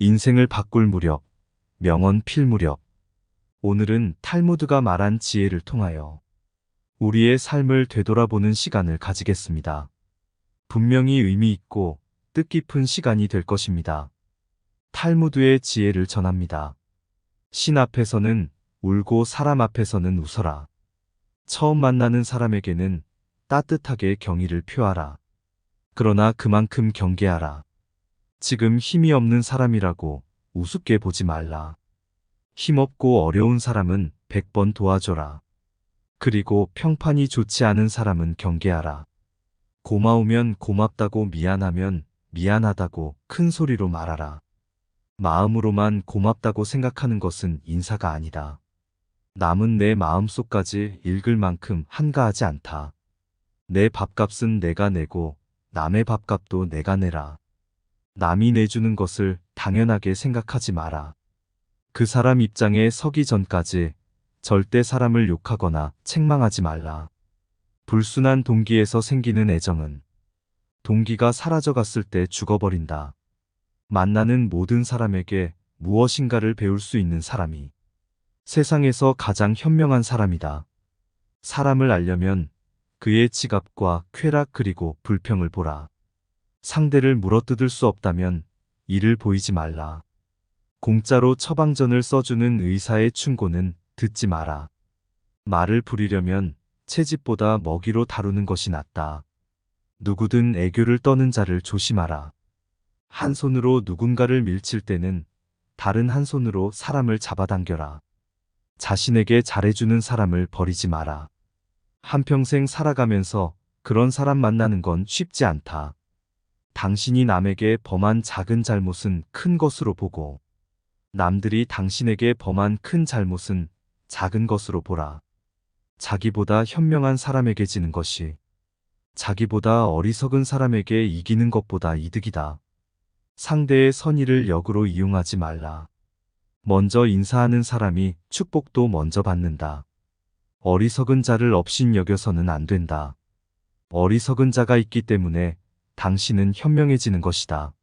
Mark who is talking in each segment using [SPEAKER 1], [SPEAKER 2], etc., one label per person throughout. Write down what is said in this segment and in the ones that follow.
[SPEAKER 1] 인생을 바꿀 무렵, 명언 필 무렵. 오늘은 탈무드가 말한 지혜를 통하여 우리의 삶을 되돌아보는 시간을 가지겠습니다. 분명히 의미 있고 뜻깊은 시간이 될 것입니다. 탈무드의 지혜를 전합니다. 신 앞에서는 울고 사람 앞에서는 웃어라. 처음 만나는 사람에게는 따뜻하게 경의를 표하라. 그러나 그만큼 경계하라. 지금 힘이 없는 사람이라고 우습게 보지 말라. 힘없고 어려운 사람은 100번 도와줘라. 그리고 평판이 좋지 않은 사람은 경계하라. 고마우면 고맙다고 미안하면 미안하다고 큰 소리로 말하라. 마음으로만 고맙다고 생각하는 것은 인사가 아니다. 남은 내 마음속까지 읽을 만큼 한가하지 않다. 내 밥값은 내가 내고 남의 밥값도 내가 내라. 남이 내주는 것을 당연하게 생각하지 마라. 그 사람 입장에 서기 전까지 절대 사람을 욕하거나 책망하지 말라. 불순한 동기에서 생기는 애정은 동기가 사라져갔을 때 죽어버린다. 만나는 모든 사람에게 무엇인가를 배울 수 있는 사람이 세상에서 가장 현명한 사람이다. 사람을 알려면 그의 지갑과 쾌락 그리고 불평을 보라. 상대를 물어뜯을 수 없다면 이를 보이지 말라. 공짜로 처방전을 써주는 의사의 충고는 듣지 마라. 말을 부리려면 채집보다 먹이로 다루는 것이 낫다. 누구든 애교를 떠는 자를 조심하라. 한 손으로 누군가를 밀칠 때는 다른 한 손으로 사람을 잡아당겨라. 자신에게 잘해주는 사람을 버리지 마라. 한평생 살아가면서 그런 사람 만나는 건 쉽지 않다. 당신이 남에게 범한 작은 잘못은 큰 것으로 보고 남들이 당신에게 범한 큰 잘못은 작은 것으로 보라. 자기보다 현명한 사람에게 지는 것이 자기보다 어리석은 사람에게 이기는 것보다 이득이다. 상대의 선의를 역으로 이용하지 말라. 먼저 인사하는 사람이 축복도 먼저 받는다. 어리석은 자를 업신여겨서는 안 된다. 어리석은 자가 있기 때문에 당신은 현명해지는 것이다.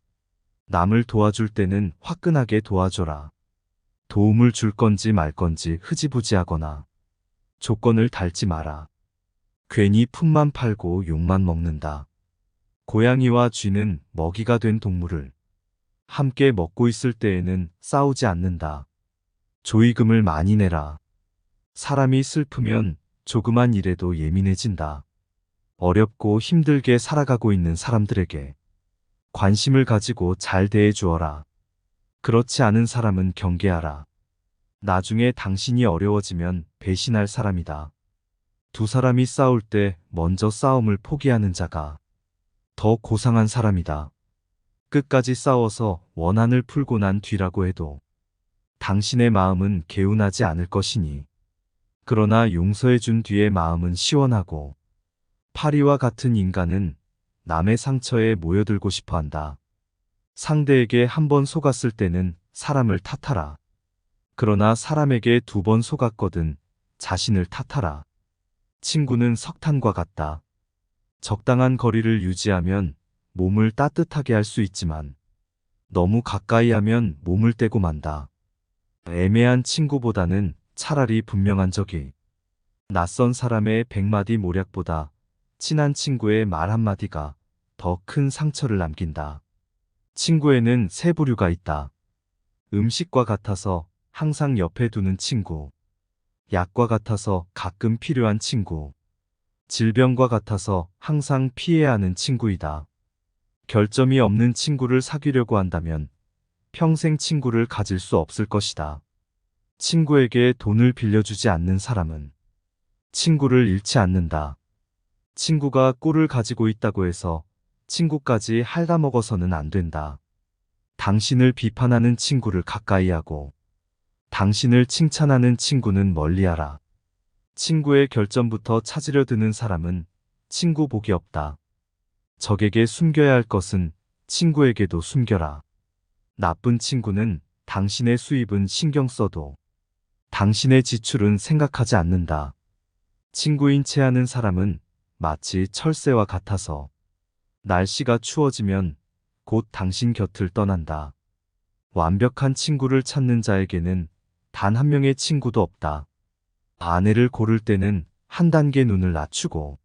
[SPEAKER 1] 남을 도와줄 때는 화끈하게 도와줘라. 도움을 줄 건지 말 건지 흐지부지하거나 조건을 달지 마라. 괜히 품만 팔고 욕만 먹는다. 고양이와 쥐는 먹이가 된 동물을 함께 먹고 있을 때에는 싸우지 않는다. 조의금을 많이 내라. 사람이 슬프면 조그만 일에도 예민해진다. 어렵고 힘들게 살아가고 있는 사람들에게 관심을 가지고 잘 대해주어라. 그렇지 않은 사람은 경계하라. 나중에 당신이 어려워지면 배신할 사람이다. 두 사람이 싸울 때 먼저 싸움을 포기하는 자가 더 고상한 사람이다. 끝까지 싸워서 원한을 풀고 난 뒤라고 해도 당신의 마음은 개운하지 않을 것이니 그러나 용서해 준 뒤의 마음은 시원하고 파리와 같은 인간은 남의 상처에 모여들고 싶어 한다. 상대에게 한 번 속았을 때는 사람을 탓하라. 그러나 사람에게 2번 속았거든 자신을 탓하라. 친구는 석탄과 같다. 적당한 거리를 유지하면 몸을 따뜻하게 할 수 있지만 너무 가까이 하면 몸을 떼고 만다. 애매한 친구보다는 차라리 분명한 적이 낯선 사람의 100마디 모략보다 친한 친구의 말 한마디가 더 큰 상처를 남긴다. 친구에는 세 부류가 있다. 음식과 같아서 항상 옆에 두는 친구, 약과 같아서 가끔 필요한 친구, 질병과 같아서 항상 피해야 하는 친구이다. 결점이 없는 친구를 사귀려고 한다면 평생 친구를 가질 수 없을 것이다. 친구에게 돈을 빌려주지 않는 사람은 친구를 잃지 않는다. 친구가 꿀을 가지고 있다고 해서 친구까지 갉아먹어서는 안 된다. 당신을 비판하는 친구를 가까이 하고 당신을 칭찬하는 친구는 멀리하라. 친구의 결점부터 찾으려 드는 사람은 친구 복이 없다. 적에게 숨겨야 할 것은 친구에게도 숨겨라. 나쁜 친구는 당신의 수입은 신경 써도 당신의 지출은 생각하지 않는다. 친구인 채 하는 사람은 마치 철새와 같아서 날씨가 추워지면 곧 당신 곁을 떠난다. 완벽한 친구를 찾는 자에게는 단 한 명의 친구도 없다. 아내를 고를 때는 한 단계 눈을 낮추고,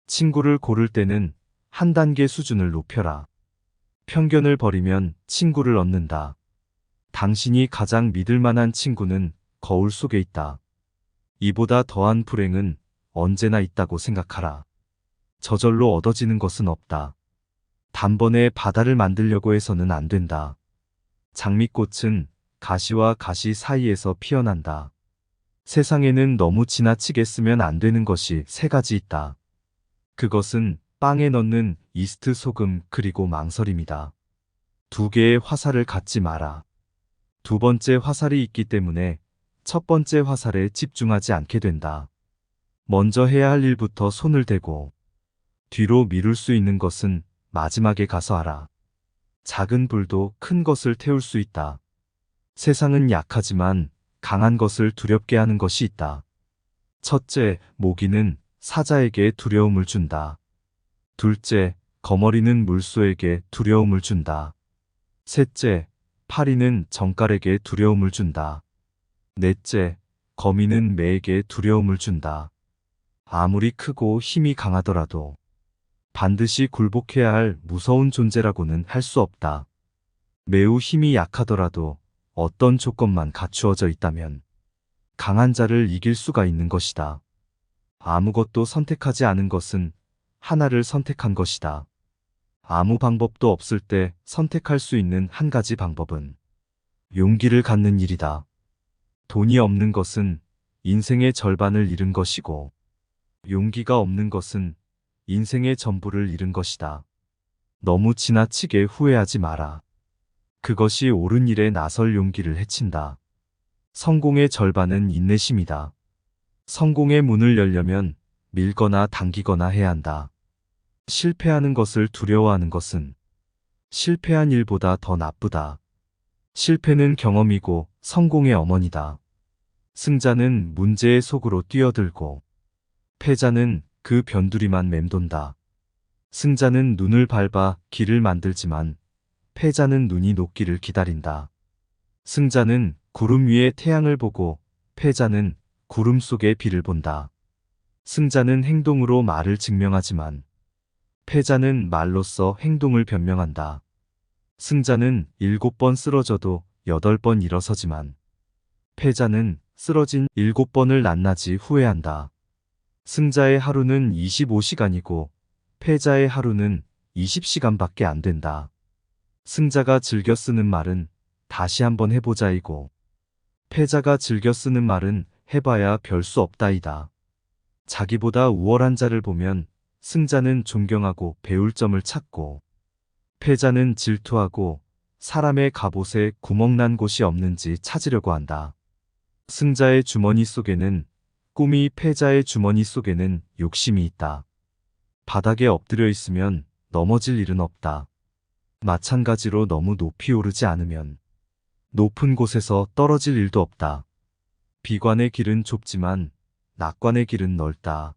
[SPEAKER 1] 친구를 고를 때는 한 단계 수준을 높여라. 편견을 버리면 친구를 얻는다. 당신이 가장 믿을 만한 친구는 거울 속에 있다. 이보다 더한 불행은 언제나 있다고 생각하라. 저절로 얻어지는 것은 없다. 단번에 바다를 만들려고 해서는 안 된다. 장미꽃은 가시와 가시 사이에서 피어난다. 세상에는 너무 지나치게 쓰면 안 되는 것이 세 가지 있다. 그것은 빵에 넣는 이스트, 소금, 그리고 망설임이다. 두 개의 화살을 갖지 마라. 두 번째 화살이 있기 때문에 첫 번째 화살에 집중하지 않게 된다. 먼저 해야 할 일부터 손을 대고 뒤로 미룰 수 있는 것은 마지막에 가서 하라. 작은 불도 큰 것을 태울 수 있다. 세상은 약하지만 강한 것을 두렵게 하는 것이 있다. 첫째, 모기는 사자에게 두려움을 준다. 둘째, 거머리는 물소에게 두려움을 준다. 셋째, 파리는 정갈에게 두려움을 준다. 넷째, 거미는 매에게 두려움을 준다. 아무리 크고 힘이 강하더라도 반드시 굴복해야 할 무서운 존재라고는 할 수 없다. 매우 힘이 약하더라도 어떤 조건만 갖추어져 있다면 강한 자를 이길 수가 있는 것이다. 아무것도 선택하지 않은 것은 하나를 선택한 것이다. 아무 방법도 없을 때 선택할 수 있는 한 가지 방법은 용기를 갖는 일이다. 돈이 없는 것은 인생의 절반을 잃은 것이고, 용기가 없는 것은 인생의 전부를 잃은 것이다. 너무 지나치게 후회하지 마라. 그것이 옳은 일에 나설 용기를 해친다. 성공의 절반은 인내심이다. 성공의 문을 열려면 밀거나 당기거나 해야 한다. 실패하는 것을 두려워하는 것은 실패한 일보다 더 나쁘다. 실패는 경험이고 성공의 어머니다. 승자는 문제의 속으로 뛰어들고 패자는 그 변두리만 맴돈다. 승자는 눈을 밟아 길을 만들지만 패자는 눈이 녹기를 기다린다. 승자는 구름 위에 태양을 보고 패자는 구름 속의 비를 본다. 승자는 행동으로 말을 증명하지만 패자는 말로써 행동을 변명한다. 승자는 7번 쓰러져도 8번 일어서지만 패자는 쓰러진 7번을 낱낱이 후회한다. 승자의 하루는 25시간이고 패자의 하루는 20시간밖에 안 된다. 승자가 즐겨 쓰는 말은 다시 한번 해보자이고 패자가 즐겨 쓰는 말은 해봐야 별 수 없다이다. 자기보다 우월한 자를 보면 승자는 존경하고 배울 점을 찾고 패자는 질투하고 사람의 갑옷에 구멍 난 곳이 없는지 찾으려고 한다. 승자의 주머니 속에는 꿈이, 패자의 주머니 속에는 욕심이 있다. 바닥에 엎드려 있으면 넘어질 일은 없다. 마찬가지로 너무 높이 오르지 않으면 높은 곳에서 떨어질 일도 없다. 비관의 길은 좁지만 낙관의 길은 넓다.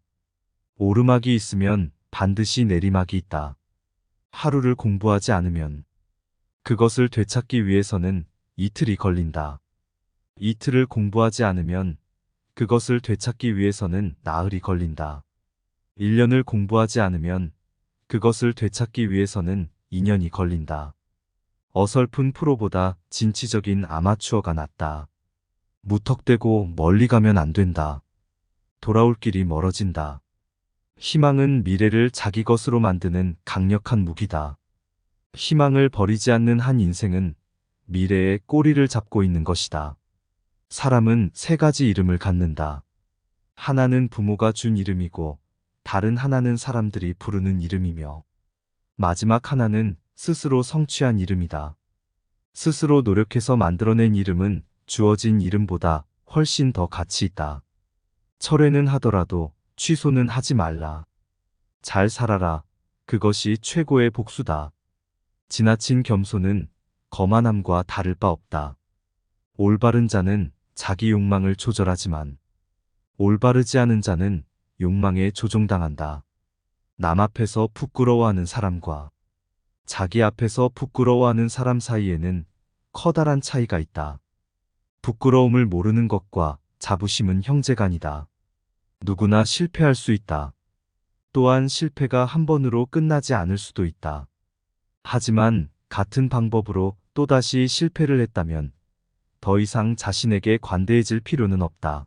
[SPEAKER 1] 오르막이 있으면 반드시 내리막이 있다. 하루를 공부하지 않으면 그것을 되찾기 위해서는 이틀이 걸린다. 이틀을 공부하지 않으면 그것을 되찾기 위해서는 나흘이 걸린다. 1년을 공부하지 않으면 그것을 되찾기 위해서는 2년이 걸린다. 어설픈 프로보다 진취적인 아마추어가 낫다. 무턱대고 멀리 가면 안 된다. 돌아올 길이 멀어진다. 희망은 미래를 자기 것으로 만드는 강력한 무기다. 희망을 버리지 않는 한 인생은 미래의 꼬리를 잡고 있는 것이다. 사람은 세 가지 이름을 갖는다. 하나는 부모가 준 이름이고 다른 하나는 사람들이 부르는 이름이며 마지막 하나는 스스로 성취한 이름이다. 스스로 노력해서 만들어낸 이름은 주어진 이름보다 훨씬 더 가치 있다. 철회는 하더라도 취소는 하지 말라. 잘 살아라. 그것이 최고의 복수다. 지나친 겸손은 거만함과 다를 바 없다. 올바른 자는 자기 욕망을 조절하지만 올바르지 않은 자는 욕망에 조종당한다. 남 앞에서 부끄러워하는 사람과 자기 앞에서 부끄러워하는 사람 사이에는 커다란 차이가 있다. 부끄러움을 모르는 것과 자부심은 형제간이다. 누구나 실패할 수 있다. 또한 실패가 한 번으로 끝나지 않을 수도 있다. 하지만 같은 방법으로 또다시 실패를 했다면 더 이상 자신에게 관대해질 필요는 없다.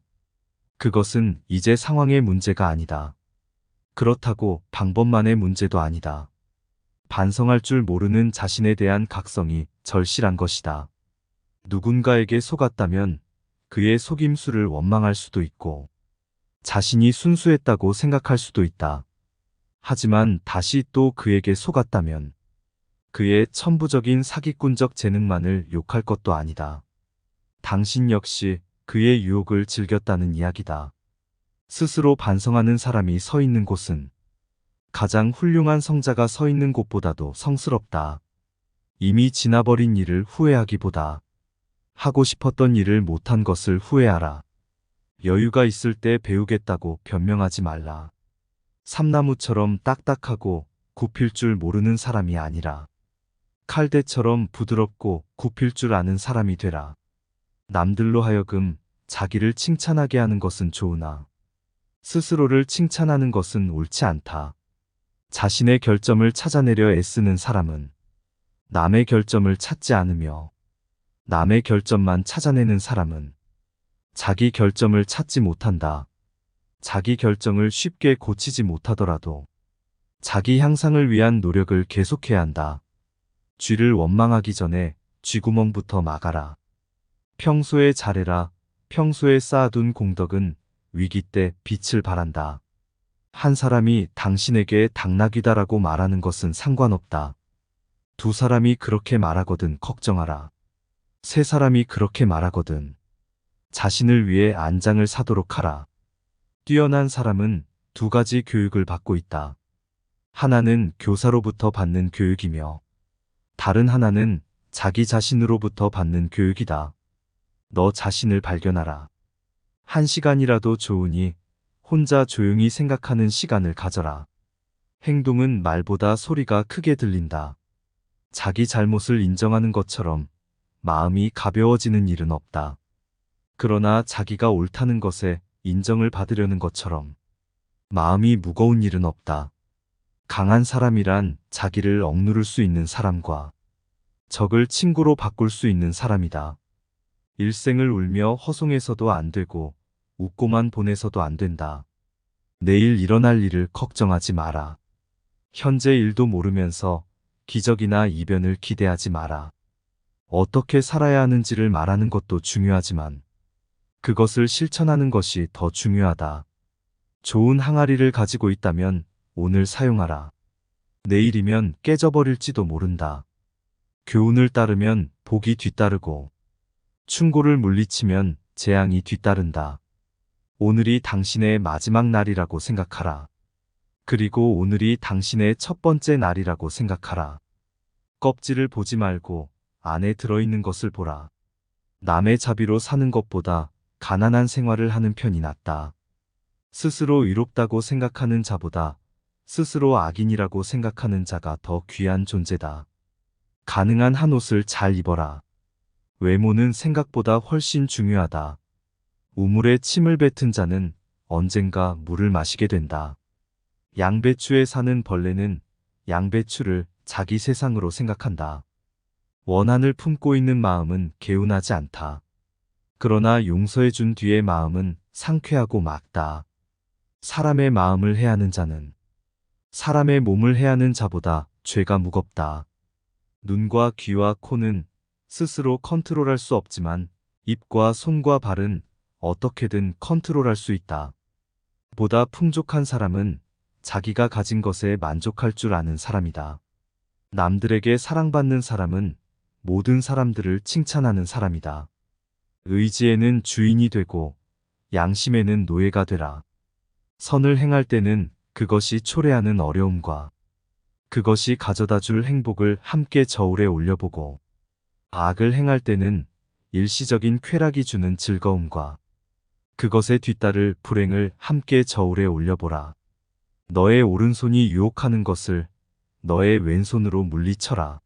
[SPEAKER 1] 그것은 이제 상황의 문제가 아니다. 그렇다고 방법만의 문제도 아니다. 반성할 줄 모르는 자신에 대한 각성이 절실한 것이다. 누군가에게 속았다면 그의 속임수를 원망할 수도 있고 자신이 순수했다고 생각할 수도 있다. 하지만 다시 또 그에게 속았다면 그의 천부적인 사기꾼적 재능만을 욕할 것도 아니다. 당신 역시 그의 유혹을 즐겼다는 이야기다. 스스로 반성하는 사람이 서 있는 곳은 가장 훌륭한 성자가 서 있는 곳보다도 성스럽다. 이미 지나버린 일을 후회하기보다 하고 싶었던 일을 못한 것을 후회하라. 여유가 있을 때 배우겠다고 변명하지 말라. 삼나무처럼 딱딱하고 굽힐 줄 모르는 사람이 아니라 칼대처럼 부드럽고 굽힐 줄 아는 사람이 되라. 남들로 하여금 자기를 칭찬하게 하는 것은 좋으나 스스로를 칭찬하는 것은 옳지 않다. 자신의 결점을 찾아내려 애쓰는 사람은 남의 결점을 찾지 않으며 남의 결점만 찾아내는 사람은 자기 결점을 찾지 못한다. 자기 결정을 쉽게 고치지 못하더라도 자기 향상을 위한 노력을 계속해야 한다. 쥐를 원망하기 전에 쥐구멍부터 막아라. 평소에 잘해라. 평소에 쌓아둔 공덕은 위기 때 빛을 발한다. 한 사람이 당신에게 당나귀다라고 말하는 것은 상관없다. 두 사람이 그렇게 말하거든 걱정하라. 세 사람이 그렇게 말하거든 자신을 위해 안장을 사도록 하라. 뛰어난 사람은 두 가지 교육을 받고 있다. 하나는 교사로부터 받는 교육이며 다른 하나는 자기 자신으로부터 받는 교육이다. 너 자신을 발견하라. 한 시간이라도 좋으니 혼자 조용히 생각하는 시간을 가져라. 행동은 말보다 소리가 크게 들린다. 자기 잘못을 인정하는 것처럼 마음이 가벼워지는 일은 없다. 그러나 자기가 옳다는 것에 인정을 받으려는 것처럼 마음이 무거운 일은 없다. 강한 사람이란 자기를 억누를 수 있는 사람과 적을 친구로 바꿀 수 있는 사람이다. 일생을 울며 허송해서도 안 되고 웃고만 보내서도 안 된다. 내일 일어날 일을 걱정하지 마라. 현재 일도 모르면서 기적이나 이변을 기대하지 마라. 어떻게 살아야 하는지를 말하는 것도 중요하지만 그것을 실천하는 것이 더 중요하다. 좋은 항아리를 가지고 있다면 오늘 사용하라. 내일이면 깨져버릴지도 모른다. 교훈을 따르면 복이 뒤따르고 충고를 물리치면 재앙이 뒤따른다. 오늘이 당신의 마지막 날이라고 생각하라. 그리고 오늘이 당신의 첫 번째 날이라고 생각하라. 껍질을 보지 말고 안에 들어있는 것을 보라. 남의 자비로 사는 것보다 가난한 생활을 하는 편이 낫다. 스스로 의롭다고 생각하는 자보다 스스로 악인이라고 생각하는 자가 더 귀한 존재다. 가능한 한 옷을 잘 입어라. 외모는 생각보다 훨씬 중요하다. 우물에 침을 뱉은 자는 언젠가 물을 마시게 된다. 양배추에 사는 벌레는 양배추를 자기 세상으로 생각한다. 원한을 품고 있는 마음은 개운하지 않다. 그러나 용서해준 뒤의 마음은 상쾌하고 맑다. 사람의 마음을 해하는 자는 사람의 몸을 해하는 자보다 죄가 무겁다. 눈과 귀와 코는 스스로 컨트롤할 수 없지만 입과 손과 발은 어떻게든 컨트롤할 수 있다. 보다 풍족한 사람은 자기가 가진 것에 만족할 줄 아는 사람이다. 남들에게 사랑받는 사람은 모든 사람들을 칭찬하는 사람이다. 의지에는 주인이 되고 양심에는 노예가 되라. 선을 행할 때는 그것이 초래하는 어려움과 그것이 가져다 줄 행복을 함께 저울에 올려보고 악을 행할 때는 일시적인 쾌락이 주는 즐거움과 그것에 뒤따를 불행을 함께 저울에 올려보라. 너의 오른손이 유혹하는 것을 너의 왼손으로 물리쳐라.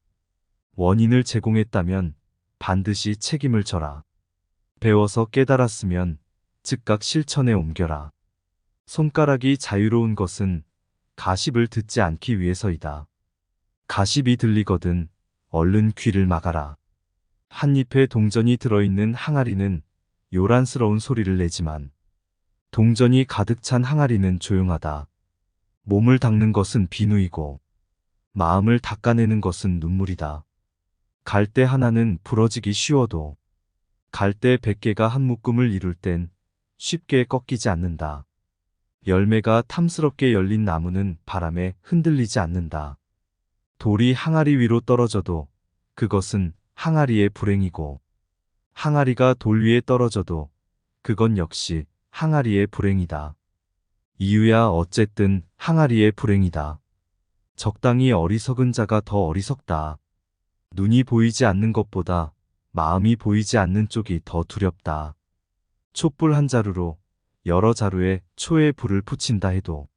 [SPEAKER 1] 원인을 제공했다면 반드시 책임을 져라. 배워서 깨달았으면 즉각 실천에 옮겨라. 손가락이 자유로운 것은 가십을 듣지 않기 위해서이다. 가십이 들리거든 얼른 귀를 막아라. 한 잎에 동전이 들어있는 항아리는 요란스러운 소리를 내지만 동전이 가득 찬 항아리는 조용하다. 몸을 닦는 것은 비누이고 마음을 닦아내는 것은 눈물이다. 갈대 하나는 부러지기 쉬워도 갈대 100개가 한 묶음을 이룰 땐 쉽게 꺾이지 않는다. 열매가 탐스럽게 열린 나무는 바람에 흔들리지 않는다. 돌이 항아리 위로 떨어져도 그것은 항아리의 불행이고 항아리가 돌 위에 떨어져도 그건 역시 항아리의 불행이다. 이유야 어쨌든 항아리의 불행이다. 적당히 어리석은 자가 더 어리석다. 눈이 보이지 않는 것보다 마음이 보이지 않는 쪽이 더 두렵다. 촛불 한 자루로 여러 자루에 초의 불을 붙인다 해도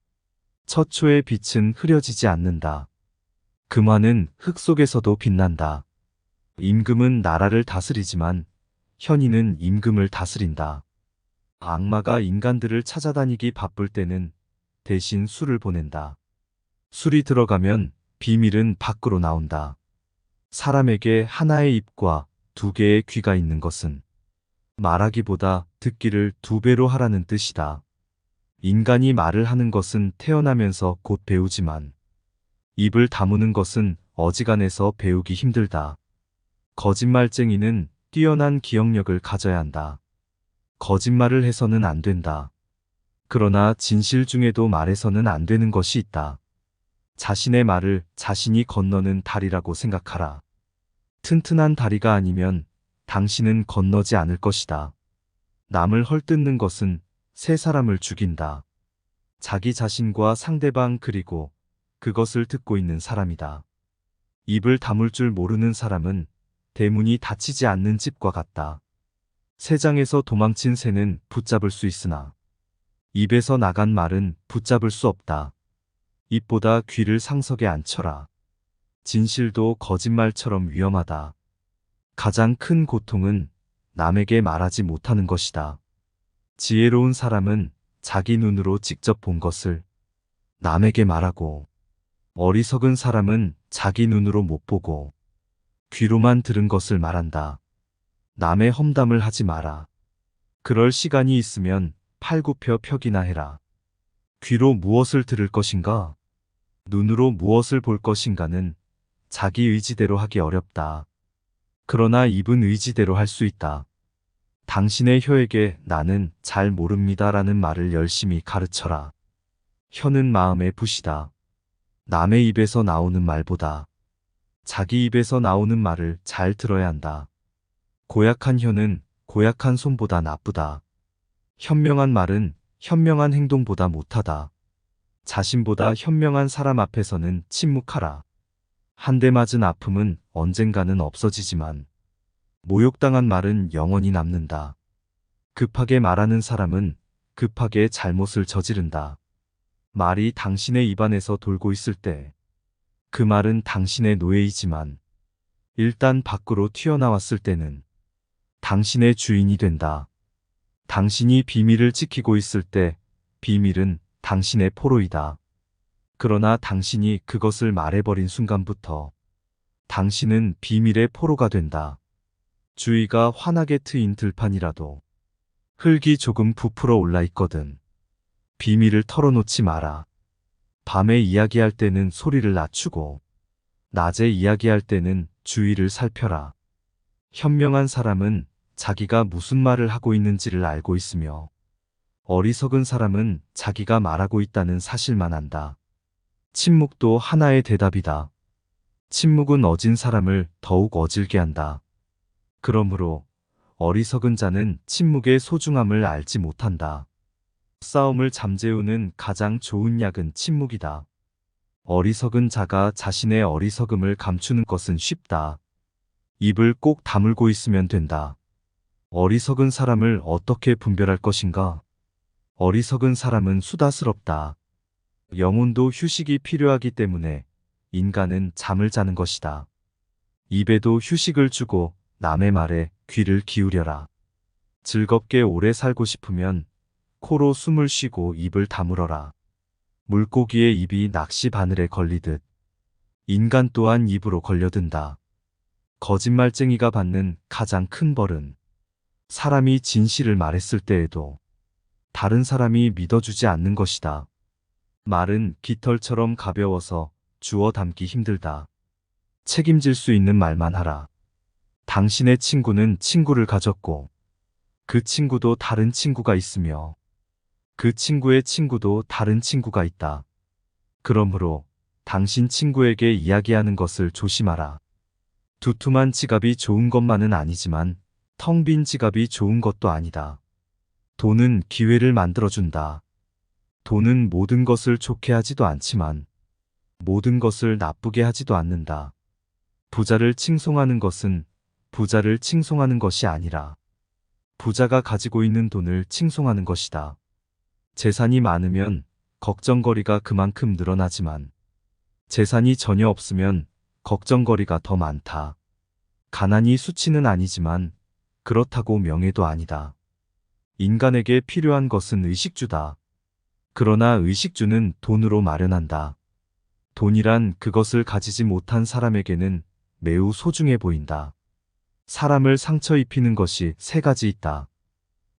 [SPEAKER 1] 첫 초의 빛은 흐려지지 않는다. 금화는 흙 속에서도 빛난다. 임금은 나라를 다스리지만 현인은 임금을 다스린다. 악마가 인간들을 찾아다니기 바쁠 때는 대신 술을 보낸다. 술이 들어가면 비밀은 밖으로 나온다. 사람에게 하나의 입과 2개의 귀가 있는 것은 말하기보다 듣기를 2배로 하라는 뜻이다. 인간이 말을 하는 것은 태어나면서 곧 배우지만 입을 다무는 것은 어지간해서 배우기 힘들다. 거짓말쟁이는 뛰어난 기억력을 가져야 한다. 거짓말을 해서는 안 된다. 그러나 진실 중에도 말해서는 안 되는 것이 있다. 자신의 말을 자신이 건너는 다리라고 생각하라. 튼튼한 다리가 아니면 당신은 건너지 않을 것이다. 남을 헐뜯는 것은 세 사람을 죽인다. 자기 자신과 상대방 그리고 그것을 듣고 있는 사람이다. 입을 다물 줄 모르는 사람은 대문이 닫히지 않는 집과 같다. 새장에서 도망친 새는 붙잡을 수 있으나 입에서 나간 말은 붙잡을 수 없다. 입보다 귀를 상석에 앉혀라. 진실도 거짓말처럼 위험하다. 가장 큰 고통은 남에게 말하지 못하는 것이다. 지혜로운 사람은 자기 눈으로 직접 본 것을 남에게 말하고 어리석은 사람은 자기 눈으로 못 보고 귀로만 들은 것을 말한다. 남의 험담을 하지 마라. 그럴 시간이 있으면 팔굽혀 펴기나 해라. 귀로 무엇을 들을 것인가? 눈으로 무엇을 볼 것인가는 자기 의지대로 하기 어렵다. 그러나 입은 의지대로 할 수 있다. 당신의 혀에게 나는 잘 모릅니다라는 말을 열심히 가르쳐라. 혀는 마음의 붓이다. 남의 입에서 나오는 말보다 자기 입에서 나오는 말을 잘 들어야 한다. 고약한 혀는 고약한 손보다 나쁘다. 현명한 말은 현명한 행동보다 못하다. 자신보다 현명한 사람 앞에서는 침묵하라. 한 대 맞은 아픔은 언젠가는 없어지지만 모욕당한 말은 영원히 남는다. 급하게 말하는 사람은 급하게 잘못을 저지른다. 말이 당신의 입안에서 돌고 있을 때 그 말은 당신의 노예이지만 일단 밖으로 튀어나왔을 때는 당신의 주인이 된다. 당신이 비밀을 지키고 있을 때 비밀은 당신의 포로이다. 그러나 당신이 그것을 말해버린 순간부터 당신은 비밀의 포로가 된다. 주위가 환하게 트인 들판이라도 흙이 조금 부풀어 올라 있거든. 비밀을 털어놓지 마라. 밤에 이야기할 때는 소리를 낮추고 낮에 이야기할 때는 주위를 살펴라. 현명한 사람은 자기가 무슨 말을 하고 있는지를 알고 있으며 어리석은 사람은 자기가 말하고 있다는 사실만 안다. 침묵도 하나의 대답이다. 침묵은 어진 사람을 더욱 어질게 한다. 그러므로 어리석은 자는 침묵의 소중함을 알지 못한다. 싸움을 잠재우는 가장 좋은 약은 침묵이다. 어리석은 자가 자신의 어리석음을 감추는 것은 쉽다. 입을 꼭 다물고 있으면 된다. 어리석은 사람을 어떻게 분별할 것인가? 어리석은 사람은 수다스럽다. 영혼도 휴식이 필요하기 때문에 인간은 잠을 자는 것이다. 입에도 휴식을 주고 남의 말에 귀를 기울여라. 즐겁게 오래 살고 싶으면 코로 숨을 쉬고 입을 다물어라. 물고기의 입이 낚시 바늘에 걸리듯 인간 또한 입으로 걸려든다. 거짓말쟁이가 받는 가장 큰 벌은 사람이 진실을 말했을 때에도 다른 사람이 믿어주지 않는 것이다. 말은 깃털처럼 가벼워서 주워 담기 힘들다. 책임질 수 있는 말만 하라. 당신의 친구는 친구를 가졌고 그 친구도 다른 친구가 있으며 그 친구의 친구도 다른 친구가 있다. 그러므로 당신 친구에게 이야기하는 것을 조심하라. 두툼한 지갑이 좋은 것만은 아니지만 텅 빈 지갑이 좋은 것도 아니다. 돈은 기회를 만들어준다. 돈은 모든 것을 좋게 하지도 않지만 모든 것을 나쁘게 하지도 않는다. 부자를 칭송하는 것은 부자를 칭송하는 것이 아니라 부자가 가지고 있는 돈을 칭송하는 것이다. 재산이 많으면 걱정거리가 그만큼 늘어나지만 재산이 전혀 없으면 걱정거리가 더 많다. 가난이 수치는 아니지만 그렇다고 명예도 아니다. 인간에게 필요한 것은 의식주다. 그러나 의식주는 돈으로 마련한다. 돈이란 그것을 가지지 못한 사람에게는 매우 소중해 보인다. 사람을 상처 입히는 것이 세 가지 있다.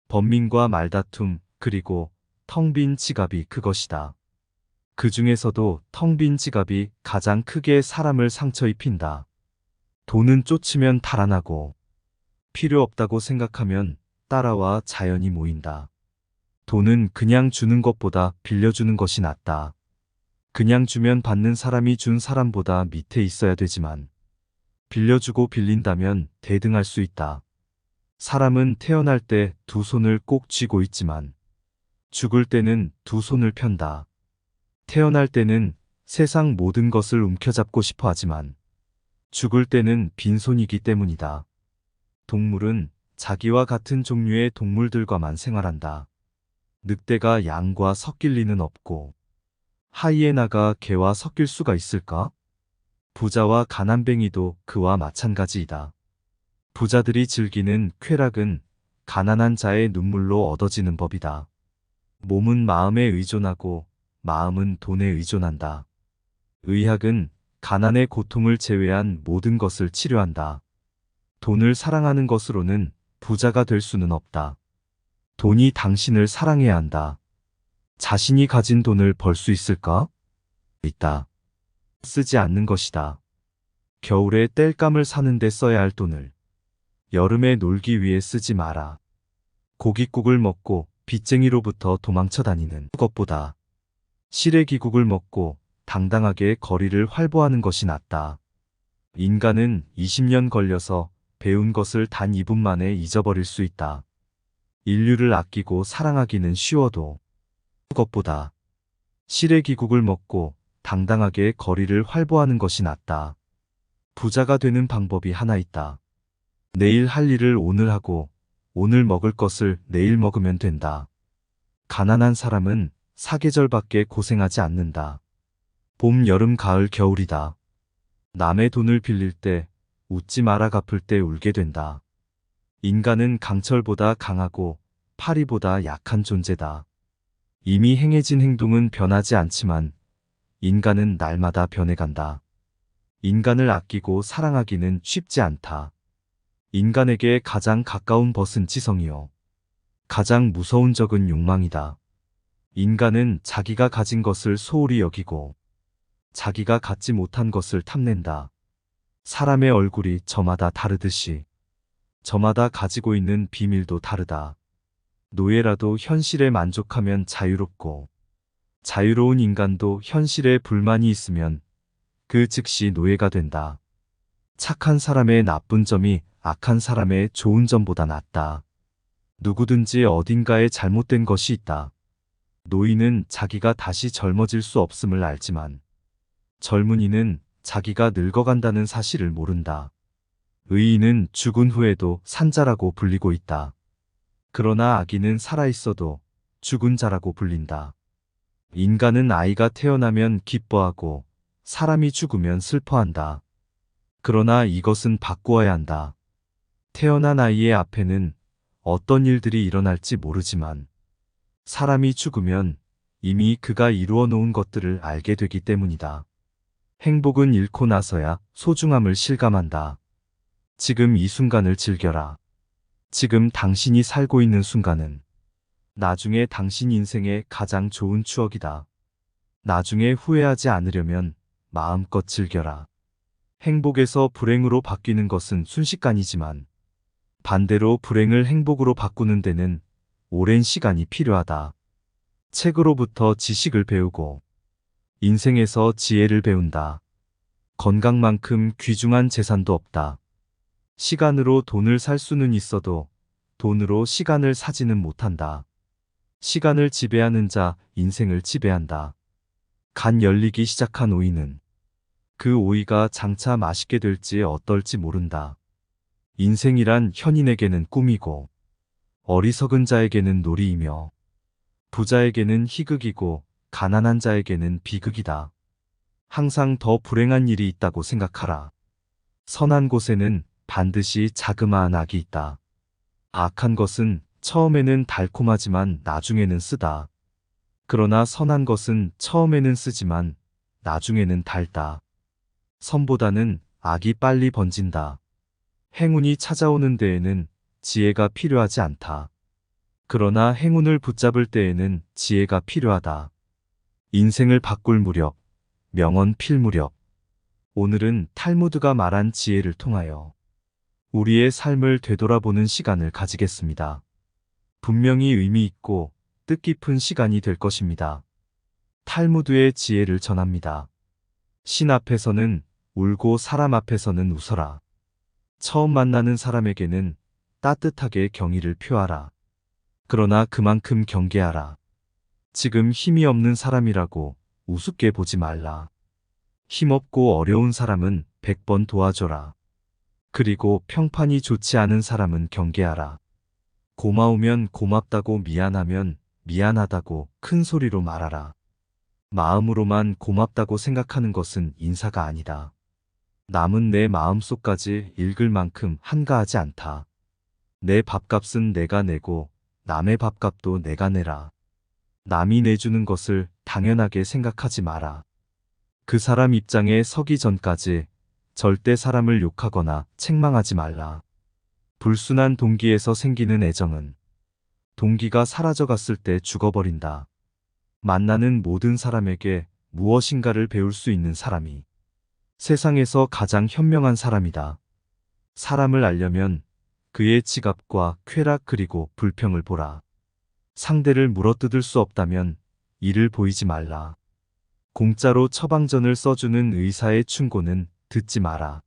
[SPEAKER 1] 번민과 말다툼, 그리고 텅 빈 지갑이 그것이다. 그 중에서도 텅 빈 지갑이 가장 크게 사람을 상처 입힌다. 돈은 쫓으면 달아나고 필요 없다고 생각하면 따라와 자연이 모인다. 돈은 그냥 주는 것보다 빌려주는 것이 낫다. 그냥 주면 받는 사람이 준 사람보다 밑에 있어야 되지만 빌려주고 빌린다면 대등할 수 있다. 사람은 태어날 때 두 손을 꼭 쥐고 있지만 죽을 때는 두 손을 편다. 태어날 때는 세상 모든 것을 움켜잡고 싶어 하지만 죽을 때는 빈손이기 때문이다. 동물은 자기와 같은 종류의 동물들과만 생활한다. 늑대가 양과 섞일 리는 없고 하이에나가 개와 섞일 수가 있을까? 부자와 가난뱅이도 그와 마찬가지이다. 부자들이 즐기는 쾌락은 가난한 자의 눈물로 얻어지는 법이다. 몸은 마음에 의존하고 마음은 돈에 의존한다. 의학은 가난의 고통을 제외한 모든 것을 치료한다. 돈을 사랑하는 것으로는 부자가 될 수는 없다. 돈이 당신을 사랑해야 한다. 자신이 가진 돈을 벌 수 있을까? 있다. 쓰지 않는 것이다. 겨울에 땔감을 사는데 써야 할 돈을 여름에 놀기 위해 쓰지 마라. 고깃국을 먹고 빚쟁이로부터 도망쳐 다니는 것보다 시래기국을 먹고 당당하게 거리를 활보하는 것이 낫다. 인간은 20년 걸려서 배운 것을 단 2분 만에 잊어버릴 수 있다. 인류를 아끼고 사랑하기는 쉬워도 그것보다 시래기국을 먹고 당당하게 거리를 활보하는 것이 낫다. 부자가 되는 방법이 하나 있다. 내일 할 일을 오늘 하고 오늘 먹을 것을 내일 먹으면 된다. 가난한 사람은 사계절밖에 고생하지 않는다. 봄, 여름, 가을, 겨울이다. 남의 돈을 빌릴 때 웃지 마라 갚을 때 울게 된다. 인간은 강철보다 강하고 파리보다 약한 존재다. 이미 행해진 행동은 변하지 않지만 인간은 날마다 변해간다. 인간을 아끼고 사랑하기는 쉽지 않다. 인간에게 가장 가까운 벗은 지성이요. 가장 무서운 적은 욕망이다. 인간은 자기가 가진 것을 소홀히 여기고 자기가 갖지 못한 것을 탐낸다. 사람의 얼굴이 저마다 다르듯이 저마다 가지고 있는 비밀도 다르다. 노예라도 현실에 만족하면 자유롭고 자유로운 인간도 현실에 불만이 있으면 그 즉시 노예가 된다. 착한 사람의 나쁜 점이 악한 사람의 좋은 점보다 낫다. 누구든지 어딘가에 잘못된 것이 있다. 노인은 자기가 다시 젊어질 수 없음을 알지만 젊은이는 자기가 늙어간다는 사실을 모른다. 의인은 죽은 후에도 산자라고 불리고 있다. 그러나 악인은 살아있어도 죽은 자라고 불린다. 인간은 아이가 태어나면 기뻐하고 사람이 죽으면 슬퍼한다. 그러나 이것은 바꾸어야 한다. 태어난 아이의 앞에는 어떤 일들이 일어날지 모르지만 사람이 죽으면 이미 그가 이루어 놓은 것들을 알게 되기 때문이다. 행복은 잃고 나서야 소중함을 실감한다. 지금 이 순간을 즐겨라. 지금 당신이 살고 있는 순간은 나중에 당신 인생의 가장 좋은 추억이다. 나중에 후회하지 않으려면 마음껏 즐겨라. 행복에서 불행으로 바뀌는 것은 순식간이지만 반대로 불행을 행복으로 바꾸는 데는 오랜 시간이 필요하다. 책으로부터 지식을 배우고 인생에서 지혜를 배운다. 건강만큼 귀중한 재산도 없다. 시간으로 돈을 살 수는 있어도 돈으로 시간을 사지는 못한다. 시간을 지배하는 자 인생을 지배한다. 간 열리기 시작한 오이는 그 오이가 장차 맛있게 될지 어떨지 모른다. 인생이란 현인에게는 꿈이고 어리석은 자에게는 놀이이며 부자에게는 희극이고 가난한 자에게는 비극이다. 항상 더 불행한 일이 있다고 생각하라. 선한 곳에는 반드시 자그마한 악이 있다. 악한 것은 처음에는 달콤하지만 나중에는 쓰다. 그러나 선한 것은 처음에는 쓰지만 나중에는 달다. 선보다는 악이 빨리 번진다. 행운이 찾아오는 데에는 지혜가 필요하지 않다. 그러나 행운을 붙잡을 때에는 지혜가 필요하다. 인생을 바꿀 무렵, 명언 필 무렵. 오늘은 탈무드가 말한 지혜를 통하여 우리의 삶을 되돌아보는 시간을 가지겠습니다. 분명히 의미 있고 뜻깊은 시간이 될 것입니다. 탈무드의 지혜를 전합니다. 신 앞에서는 울고 사람 앞에서는 웃어라. 처음 만나는 사람에게는 따뜻하게 경의를 표하라. 그러나 그만큼 경계하라. 지금 힘이 없는 사람이라고 우습게 보지 말라. 힘없고 어려운 사람은 100번 도와줘라. 그리고 평판이 좋지 않은 사람은 경계하라. 고마우면 고맙다고 미안하면 미안하다고 큰 소리로 말하라. 마음으로만 고맙다고 생각하는 것은 인사가 아니다. 남은 내 마음속까지 읽을 만큼 한가하지 않다. 내 밥값은 내가 내고 남의 밥값도 내가 내라. 남이 내주는 것을 당연하게 생각하지 마라. 그 사람 입장에 서기 전까지 절대 사람을 욕하거나 책망하지 말라. 불순한 동기에서 생기는 애정은 동기가 사라져갔을 때 죽어버린다. 만나는 모든 사람에게 무엇인가를 배울 수 있는 사람이 세상에서 가장 현명한 사람이다. 사람을 알려면 그의 지갑과 쾌락 그리고 불평을 보라. 상대를 물어뜯을 수 없다면 이를 보이지 말라. 공짜로 처방전을 써주는 의사의 충고는 듣지 마라.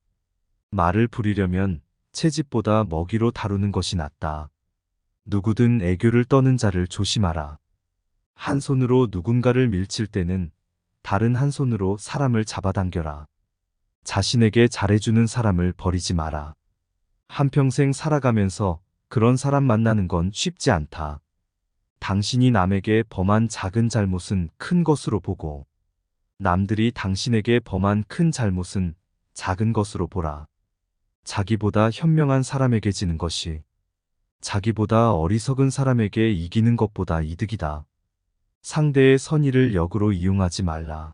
[SPEAKER 1] 말을 부리려면 채집보다 먹이로 다루는 것이 낫다. 누구든 애교를 떠는 자를 조심하라. 한 손으로 누군가를 밀칠 때는 다른 한 손으로 사람을 잡아당겨라. 자신에게 잘해주는 사람을 버리지 마라. 한평생 살아가면서 그런 사람 만나는 건 쉽지 않다. 당신이 남에게 범한 작은 잘못은 큰 것으로 보고 남들이 당신에게 범한 큰 잘못은 작은 것으로 보라. 자기보다 현명한 사람에게 지는 것이 자기보다 어리석은 사람에게 이기는 것보다 이득이다. 상대의 선의를 역으로 이용하지 말라.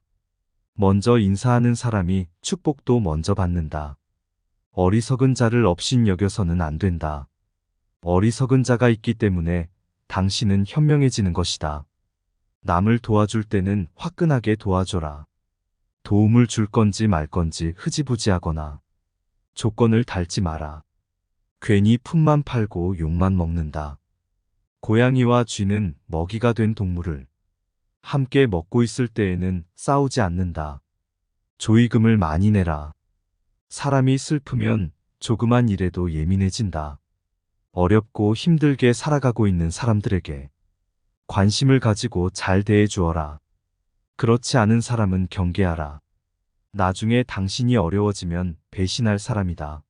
[SPEAKER 1] 먼저 인사하는 사람이 축복도 먼저 받는다. 어리석은 자를 업신여겨서는 안 된다. 어리석은 자가 있기 때문에 당신은 현명해지는 것이다. 남을 도와줄 때는 화끈하게 도와줘라. 도움을 줄 건지 말 건지 흐지부지하거나 조건을 달지 마라. 괜히 품만 팔고 욕만 먹는다. 고양이와 쥐는 먹이가 된 동물을 함께 먹고 있을 때에는 싸우지 않는다. 조의금을 많이 내라. 사람이 슬프면 조그만 일에도 예민해진다. 어렵고 힘들게 살아가고 있는 사람들에게 관심을 가지고 잘 대해주어라. 그렇지 않은 사람은 경계하라. 나중에 당신이 어려워지면 배신할 사람이다.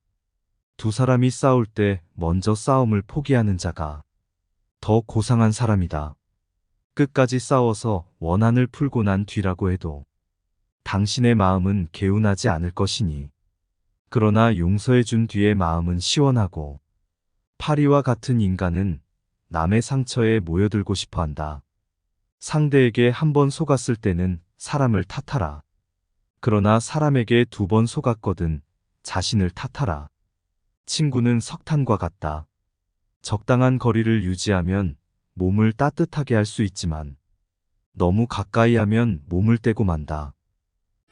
[SPEAKER 1] 두 사람이 싸울 때 먼저 싸움을 포기하는 자가 더 고상한 사람이다. 끝까지 싸워서 원한을 풀고 난 뒤라고 해도 당신의 마음은 개운하지 않을 것이니 그러나 용서해 준 뒤에 마음은 시원하고 파리와 같은 인간은 남의 상처에 모여들고 싶어 한다. 상대에게 한 번 속았을 때는 사람을 탓하라. 그러나 사람에게 2번 속았거든 자신을 탓하라. 친구는 석탄과 같다. 적당한 거리를 유지하면 몸을 따뜻하게 할 수 있지만 너무 가까이 하면 몸을 떼고 만다.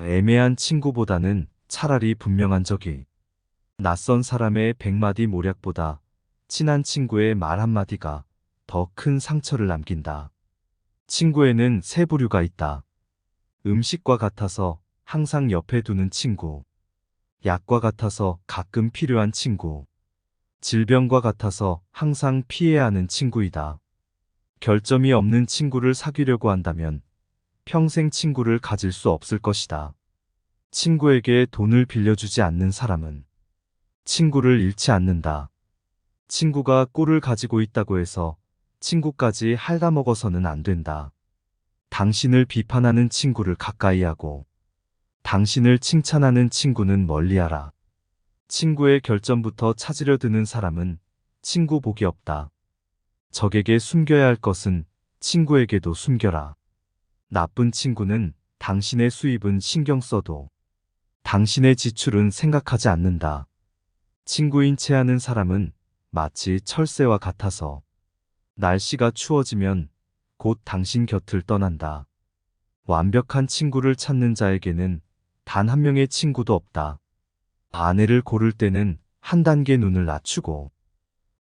[SPEAKER 1] 애매한 친구보다는 차라리 분명한 적이 낯선 사람의 100마디 모략보다 친한 친구의 말 한마디가 더 큰 상처를 남긴다. 친구에는 세 부류가 있다. 음식과 같아서 항상 옆에 두는 친구, 약과 같아서 가끔 필요한 친구, 질병과 같아서 항상 피해야 하는 친구이다. 결점이 없는 친구를 사귀려고 한다면 평생 친구를 가질 수 없을 것이다. 친구에게 돈을 빌려주지 않는 사람은 친구를 잃지 않는다. 친구가 꿀을 가지고 있다고 해서 친구까지 핥아먹어서는 안 된다. 당신을 비판하는 친구를 가까이 하고 당신을 칭찬하는 친구는 멀리하라. 친구의 결점부터 찾으려 드는 사람은 친구 복이 없다. 적에게 숨겨야 할 것은 친구에게도 숨겨라. 나쁜 친구는 당신의 수입은 신경 써도 당신의 지출은 생각하지 않는다. 친구인 체 하는 사람은 마치 철새와 같아서 날씨가 추워지면 곧 당신 곁을 떠난다. 완벽한 친구를 찾는 자에게는 단 한 명의 친구도 없다. 아내를 고를 때는 한 단계 눈을 낮추고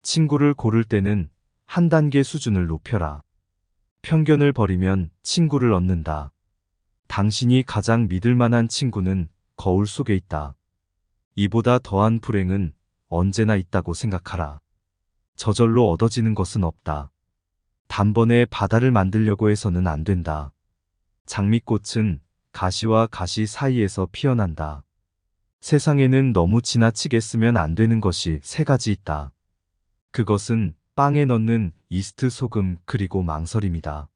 [SPEAKER 1] 친구를 고를 때는 한 단계 수준을 높여라. 편견을 버리면 친구를 얻는다. 당신이 가장 믿을 만한 친구는 거울 속에 있다. 이보다 더한 불행은 언제나 있다고 생각하라. 저절로 얻어지는 것은 없다. 단번에 바다를 만들려고 해서는 안 된다. 장미꽃은 가시와 가시 사이에서 피어난다. 세상에는 너무 지나치게 쓰면 안 되는 것이 3가지 있다. 그것은 빵에 넣는 이스트, 소금, 그리고 망설임이다.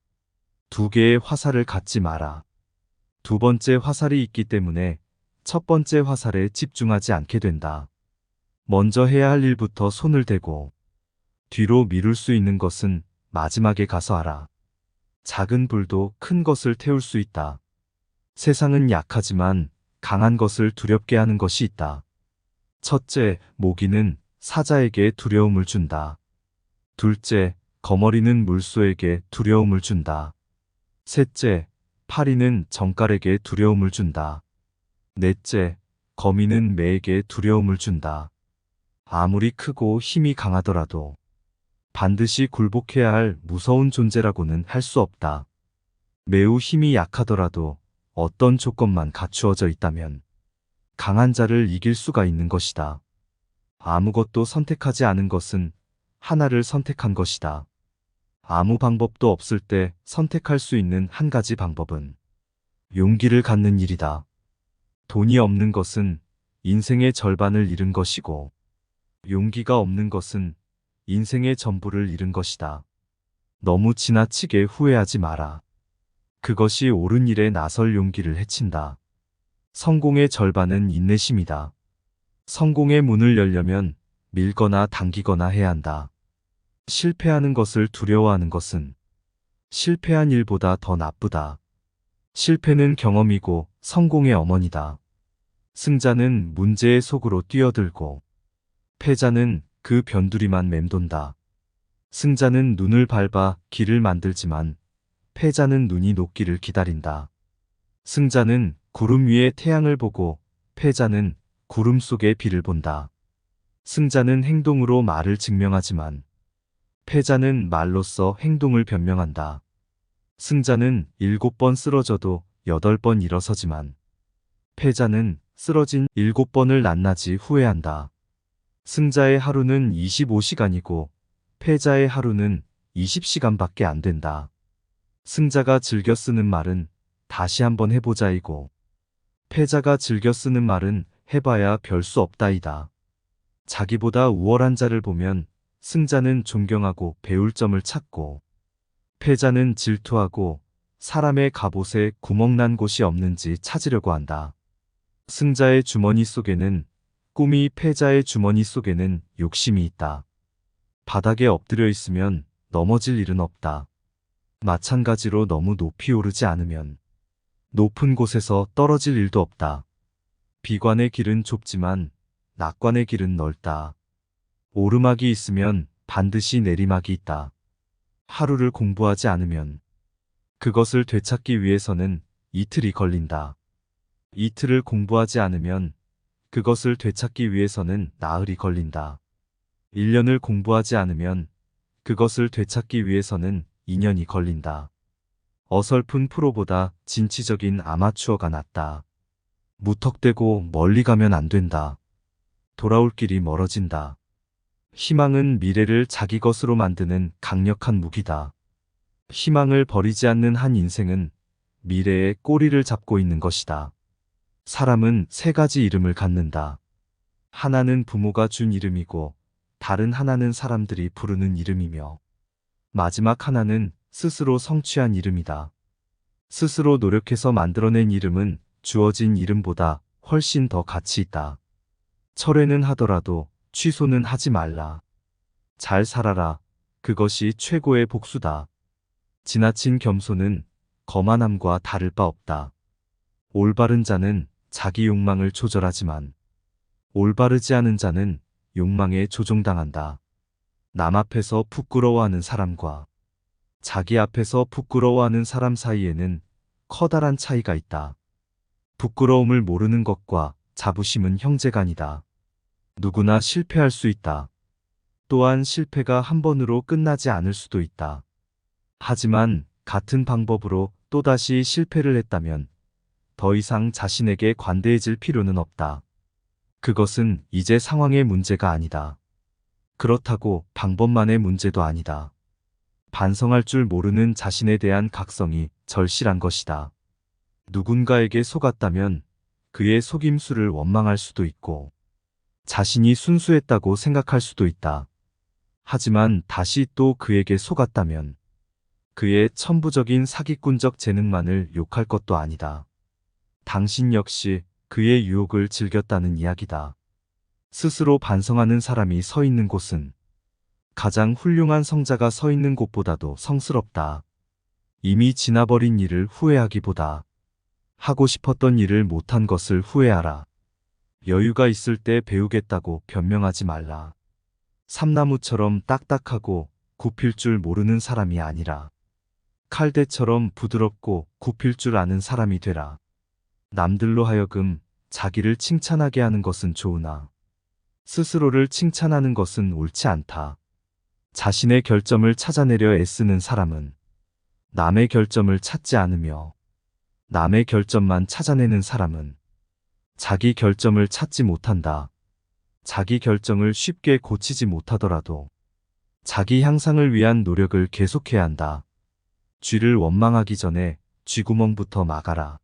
[SPEAKER 1] 2개의 화살을 갖지 마라. 2번째 화살이 있기 때문에 첫 번째 화살에 집중하지 않게 된다. 먼저 해야 할 일부터 손을 대고 뒤로 미룰 수 있는 것은 마지막에 가서 하라. 작은 불도 큰 것을 태울 수 있다. 세상은 약하지만 강한 것을 두렵게 하는 것이 있다. 첫째, 모기는 사자에게 두려움을 준다. 둘째, 거머리는 물소에게 두려움을 준다. 셋째, 파리는 정갈에게 두려움을 준다. 넷째, 거미는 매에게 두려움을 준다. 아무리 크고 힘이 강하더라도 반드시 굴복해야 할 무서운 존재라고는 할 수 없다. 매우 힘이 약하더라도 어떤 조건만 갖추어져 있다면 강한 자를 이길 수가 있는 것이다. 아무것도 선택하지 않은 것은 하나를 선택한 것이다. 아무 방법도 없을 때 선택할 수 있는 한 가지 방법은 용기를 갖는 일이다. 돈이 없는 것은 인생의 절반을 잃은 것이고 용기가 없는 것은 인생의 전부를 잃은 것이다. 너무 지나치게 후회하지 마라. 그것이 옳은 일에 나설 용기를 해친다. 성공의 절반은 인내심이다. 성공의 문을 열려면 밀거나 당기거나 해야 한다. 실패하는 것을 두려워하는 것은 실패한 일보다 더 나쁘다. 실패는 경험이고 성공의 어머니다. 승자는 문제의 속으로 뛰어들고 패자는 그 변두리만 맴돈다. 승자는 눈을 밟아 길을 만들지만 패자는 눈이 녹기를 기다린다. 승자는 구름 위에 태양을 보고 패자는 구름 속의 비를 본다. 승자는 행동으로 말을 증명하지만 패자는 말로써 행동을 변명한다. 승자는 7번 쓰러져도 8번 일어서지만 패자는 쓰러진 7번을 낱낱이 후회한다. 승자의 하루는 25시간이고 패자의 하루는 20시간밖에 안 된다. 승자가 즐겨 쓰는 말은 다시 한번 해보자이고 패자가 즐겨 쓰는 말은 해봐야 별 수 없다이다. 자기보다 우월한 자를 보면 승자는 존경하고 배울 점을 찾고 패자는 질투하고 사람의 갑옷에 구멍난 곳이 없는지 찾으려고 한다. 승자의 주머니 속에는 꿈이, 패자의 주머니 속에는 욕심이 있다. 바닥에 엎드려 있으면 넘어질 일은 없다. 마찬가지로 너무 높이 오르지 않으면 높은 곳에서 떨어질 일도 없다. 비관의 길은 좁지만 낙관의 길은 넓다. 오르막이 있으면 반드시 내리막이 있다. 하루를 공부하지 않으면 그것을 되찾기 위해서는 이틀이 걸린다. 이틀을 공부하지 않으면 그것을 되찾기 위해서는 나흘이 걸린다. 1년을 공부하지 않으면 그것을 되찾기 위해서는 2년이 걸린다. 어설픈 프로보다 진취적인 아마추어가 낫다. 무턱대고 멀리 가면 안 된다. 돌아올 길이 멀어진다. 희망은 미래를 자기 것으로 만드는 강력한 무기다. 희망을 버리지 않는 한 인생은 미래의 꼬리를 잡고 있는 것이다. 사람은 세 가지 이름을 갖는다. 하나는 부모가 준 이름이고, 다른 하나는 사람들이 부르는 이름이며, 마지막 하나는 스스로 성취한 이름이다. 스스로 노력해서 만들어낸 이름은 주어진 이름보다 훨씬 더 가치 있다. 철회는 하더라도 취소는 하지 말라. 잘 살아라. 그것이 최고의 복수다. 지나친 겸손은 거만함과 다를 바 없다. 올바른 자는 자기 욕망을 조절하지만 올바르지 않은 자는 욕망에 조종당한다. 남 앞에서 부끄러워하는 사람과 자기 앞에서 부끄러워하는 사람 사이에는 커다란 차이가 있다. 부끄러움을 모르는 것과 자부심은 형제간이다. 누구나 실패할 수 있다. 또한 실패가 한 번으로 끝나지 않을 수도 있다. 하지만 같은 방법으로 또다시 실패를 했다면 더 이상 자신에게 관대해질 필요는 없다. 그것은 이제 상황의 문제가 아니다. 그렇다고 방법만의 문제도 아니다. 반성할 줄 모르는 자신에 대한 각성이 절실한 것이다. 누군가에게 속았다면 그의 속임수를 원망할 수도 있고 자신이 순수했다고 생각할 수도 있다. 하지만 다시 또 그에게 속았다면 그의 천부적인 사기꾼적 재능만을 욕할 것도 아니다. 당신 역시 그의 유혹을 즐겼다는 이야기다. 스스로 반성하는 사람이 서 있는 곳은 가장 훌륭한 성자가 서 있는 곳보다도 성스럽다. 이미 지나버린 일을 후회하기보다 하고 싶었던 일을 못한 것을 후회하라. 여유가 있을 때 배우겠다고 변명하지 말라. 삼나무처럼 딱딱하고 굽힐 줄 모르는 사람이 아니라 칼대처럼 부드럽고 굽힐 줄 아는 사람이 되라. 남들로 하여금 자기를 칭찬하게 하는 것은 좋으나 스스로를 칭찬하는 것은 옳지 않다. 자신의 결점을 찾아내려 애쓰는 사람은 남의 결점을 찾지 않으며 남의 결점만 찾아내는 사람은 자기 결점을 찾지 못한다. 자기 결정을 쉽게 고치지 못하더라도 자기 향상을 위한 노력을 계속해야 한다. 쥐를 원망하기 전에 쥐구멍부터 막아라.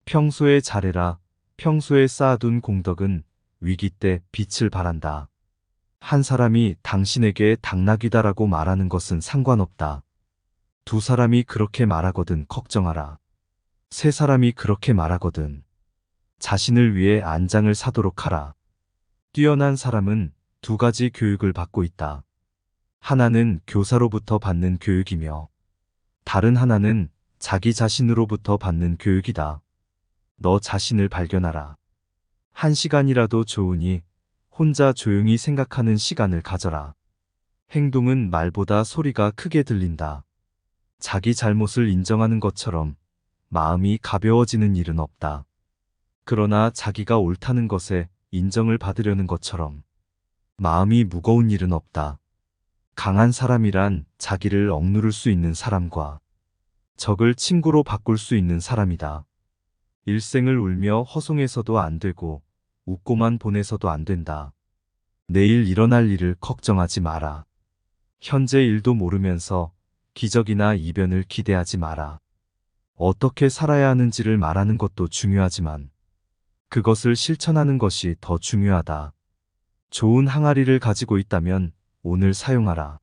[SPEAKER 1] 평소에 잘해라. 평소에 쌓아둔 공덕은 위기 때 빛을 발한다. 한 사람이 당신에게 당나귀다라고 말하는 것은 상관없다. 두 사람이 그렇게 말하거든 걱정하라. 세 사람이 그렇게 말하거든 자신을 위해 안장을 사도록 하라. 뛰어난 사람은 두 가지 교육을 받고 있다. 하나는 교사로부터 받는 교육이며 다른 하나는 자기 자신으로부터 받는 교육이다. 너 자신을 발견하라. 한 시간이라도 좋으니 혼자 조용히 생각하는 시간을 가져라. 행동은 말보다 소리가 크게 들린다. 자기 잘못을 인정하는 것처럼 마음이 가벼워지는 일은 없다. 그러나 자기가 옳다는 것에 인정을 받으려는 것처럼 마음이 무거운 일은 없다. 강한 사람이란 자기를 억누를 수 있는 사람과 적을 친구로 바꿀 수 있는 사람이다. 일생을 울며 허송해서도 안 되고 웃고만 보내서도 안 된다. 내일 일어날 일을 걱정하지 마라. 현재 일도 모르면서 기적이나 이변을 기대하지 마라. 어떻게 살아야 하는지를 말하는 것도 중요하지만 그것을 실천하는 것이 더 중요하다. 좋은 항아리를 가지고 있다면 오늘 사용하라.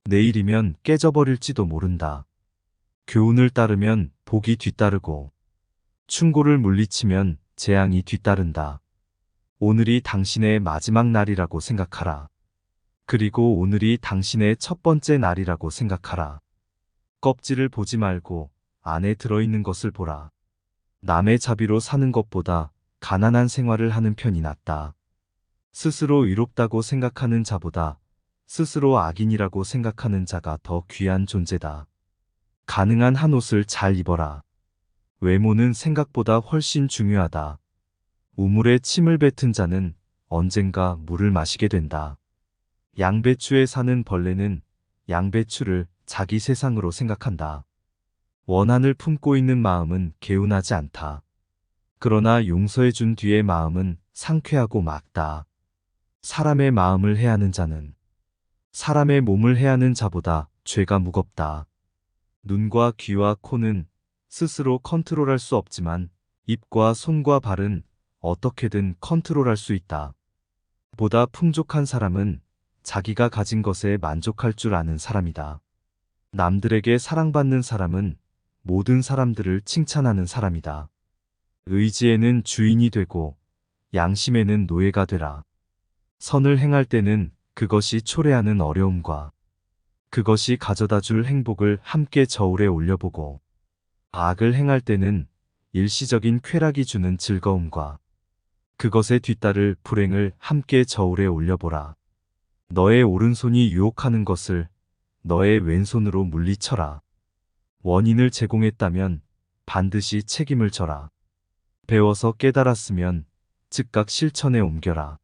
[SPEAKER 1] 내일이면 깨져버릴지도 모른다. 교훈을 따르면 복이 뒤따르고 충고를 물리치면 재앙이 뒤따른다. 오늘이 당신의 마지막 날이라고 생각하라. 그리고 오늘이 당신의 첫 번째 날이라고 생각하라. 껍질을 보지 말고 안에 들어있는 것을 보라. 남의 자비로 사는 것보다 가난한 생활을 하는 편이 낫다. 스스로 의롭다고 생각하는 자보다 스스로 악인이라고 생각하는 자가 더 귀한 존재다. 가능한 한 옷을 잘 입어라. 외모는 생각보다 훨씬 중요하다. 우물에 침을 뱉은 자는 언젠가 물을 마시게 된다. 양배추에 사는 벌레는 양배추를 자기 세상으로 생각한다. 원한을 품고 있는 마음은 개운하지 않다. 그러나 용서해 준 뒤의 마음은 상쾌하고 맑다. 사람의 마음을 해하는 자는 사람의 몸을 해하는 자보다 죄가 무겁다. 눈과 귀와 코는 스스로 컨트롤할 수 없지만 입과 손과 발은 어떻게든 컨트롤할 수 있다. 보다 풍족한 사람은 자기가 가진 것에 만족할 줄 아는 사람이다. 남들에게 사랑받는 사람은 모든 사람들을 칭찬하는 사람이다. 의지에는 주인이 되고 양심에는 노예가 되라. 선을 행할 때는 그것이 초래하는 어려움과 그것이 가져다 줄 행복을 함께 저울에 올려보고 악을 행할 때는 일시적인 쾌락이 주는 즐거움과 그것에 뒤따를 불행을 함께 저울에 올려보라. 너의 오른손이 유혹하는 것을 너의 왼손으로 물리쳐라. 원인을 제공했다면 반드시 책임을 져라. 배워서 깨달았으면 즉각 실천에 옮겨라.